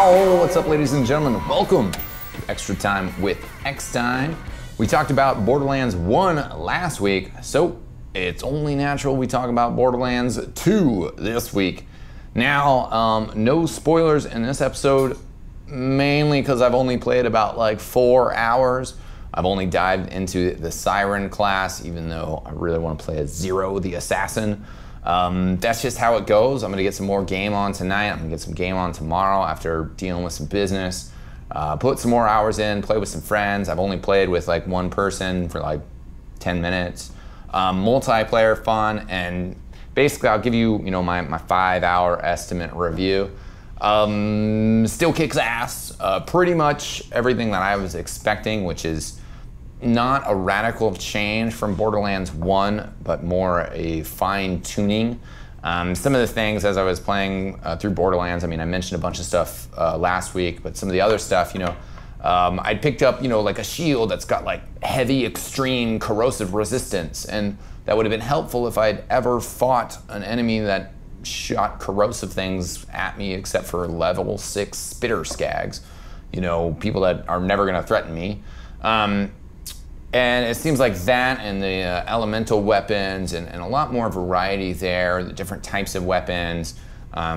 Oh, what's up, ladies and gentlemen? Welcome to Extra Time with eXtine. We talked about Borderlands 1 last week, so it's only natural we talk about Borderlands 2 this week. Now, no spoilers in this episode, mainly because I've only played about like 4 hours. I've only dived into the Siren class, even though I really want to play as Zero the Assassin. That's just how it goes. I'm gonna get some more game on tonight. I'm gonna get some game on tomorrow after dealing with some business. Put some more hours in, play with some friends. I've only played with like one person for like 10 minutes. Multiplayer fun, and basically I'll give you, my 5-hour estimate review. Still kicks ass. Pretty much everything that I was expecting, which is not a radical change from Borderlands 1, but more a fine-tuning. Some of the things as I was playing through Borderlands, I mentioned a bunch of stuff last week, but some of the other stuff, I'd picked up, like a shield that's got like heavy, extreme corrosive resistance, and that would have been helpful if I'd ever fought an enemy that shot corrosive things at me, except for level 6 spitter skags, people that are never gonna threaten me. And it seems like that and the elemental weapons and a lot more variety there, the different types of weapons.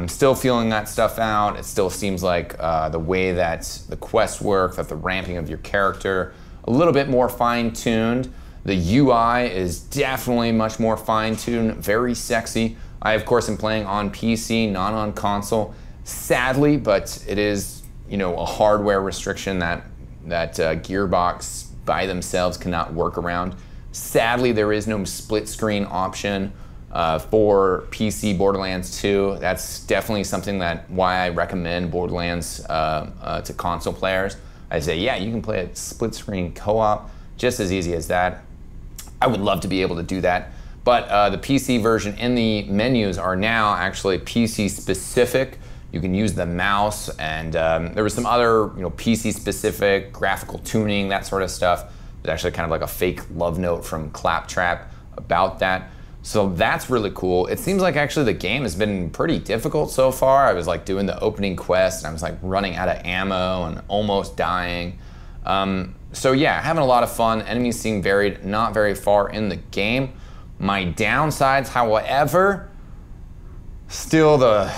Still feeling that stuff out. It still seems like the way that the quests work, that the ramping of your character, a little bit more fine-tuned. The UI is definitely much more fine-tuned, very sexy. I, of course, am playing on PC, not on console. Sadly, but it is, a hardware restriction that Gearbox by themselves cannot work around. Sadly, there is no split screen option for PC Borderlands 2. That's definitely something why I recommend Borderlands to console players. I say, yeah, you can play a split screen co-op, just as easy as that. I would love to be able to do that. But the PC version in the menus are now actually PC specific. You can use the mouse, and there was some other PC specific graphical tuning, that sort of stuff. There's actually kind of like a fake love note from Claptrap about that. So that's really cool. It seems like actually the game has been pretty difficult so far. I was like doing the opening quest and I was like running out of ammo and almost dying. So yeah, having a lot of fun. Enemies seem varied, not very far in the game. My downsides, however, still the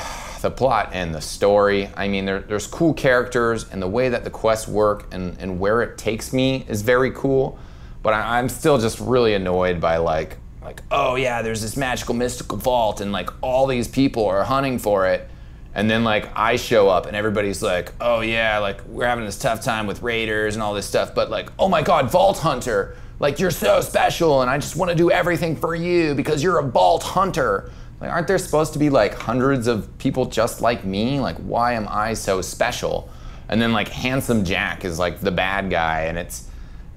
plot and the story. There's cool characters, and the way that the quests work and where it takes me is very cool, but I'm still just really annoyed by like, oh yeah, there's this magical mystical vault and like all these people are hunting for it, and then like I show up and everybody's like, oh yeah, like we're having this tough time with raiders and all this stuff, but like, oh my god, Vault Hunter, like you're so special and I just want to do everything for you because you're a Vault Hunter. Like, aren't there supposed to be like hundreds of people just like me? Like, why am I so special? And then like Handsome Jack is like the bad guy, and it's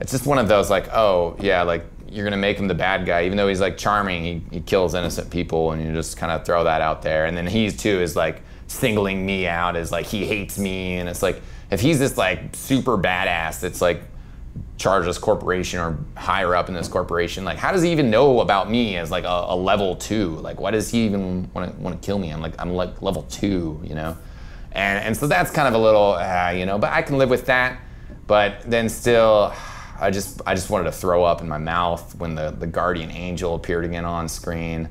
just one of those like, oh yeah, like you're gonna make him the bad guy, even though he's like charming, he kills innocent people, and you just kind of throw that out there. And then he too is like singling me out as like he hates me, and it's like, if he's this like super badass that's like charge this corporation or higher up in this corporation, like how does he even know about me as like a level 2? Like why does he even want to kill me? I'm like level 2, and so that's kind of a little but I can live with that. But then still, I just wanted to throw up in my mouth when the guardian angel appeared again on screen.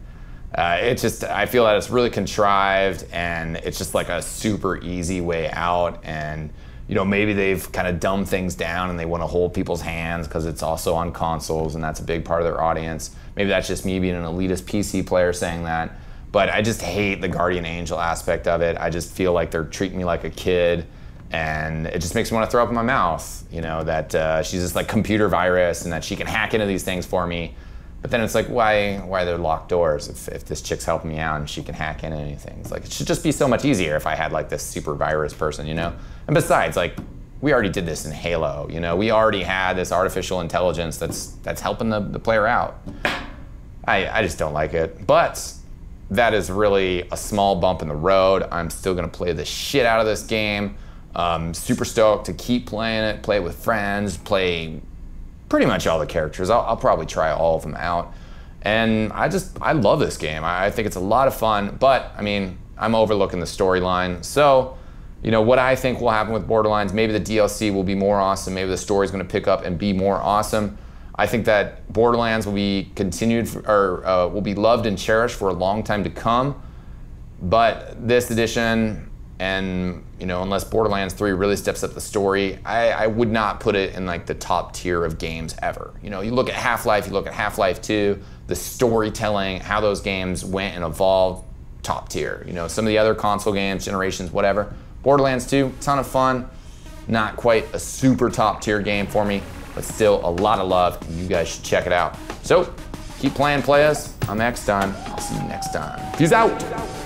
I feel that it's really contrived, and it's just like a super easy way out, and maybe they've kind of dumbed things down and they want to hold people's hands because it's also on consoles and that's a big part of their audience. Maybe that's just me being an elitist PC player saying that, but I just hate the guardian angel aspect of it. I just feel like they're treating me like a kid, and it just makes me want to throw up in my mouth, that she's just like computer virus and that she can hack into these things for me. But then it's like, why are there locked doors if this chick's helping me out and she can hack into anything? It's like, it should just be so much easier if I had like this super virus person, And besides, like, we already did this in Halo, We already had this artificial intelligence that's helping the player out. I just don't like it. But that is really a small bump in the road. I'm still gonna play the shit out of this game. Super stoked to keep playing it, play with friends, play pretty much all the characters. I'll probably try all of them out. And I love this game. I think it's a lot of fun, but I'm overlooking the storyline. So you know, what I think will happen with Borderlands. Maybe the DLC will be more awesome. Maybe the story's going to pick up and be more awesome. I think that Borderlands will be will be loved and cherished for a long time to come. But this edition, and you know, unless Borderlands 3 really steps up the story, I would not put it in like the top tier of games ever. You know, you look at Half-Life, you look at Half-Life 2, the storytelling, how those games went and evolved, top tier. You know, some of the other console games, Generations, whatever. Borderlands 2, ton of fun, not quite a super top tier game for me, but still a lot of love, and you guys should check it out. So, keep playing, play us. I'm eXtine. I'll see you next time. Peace out.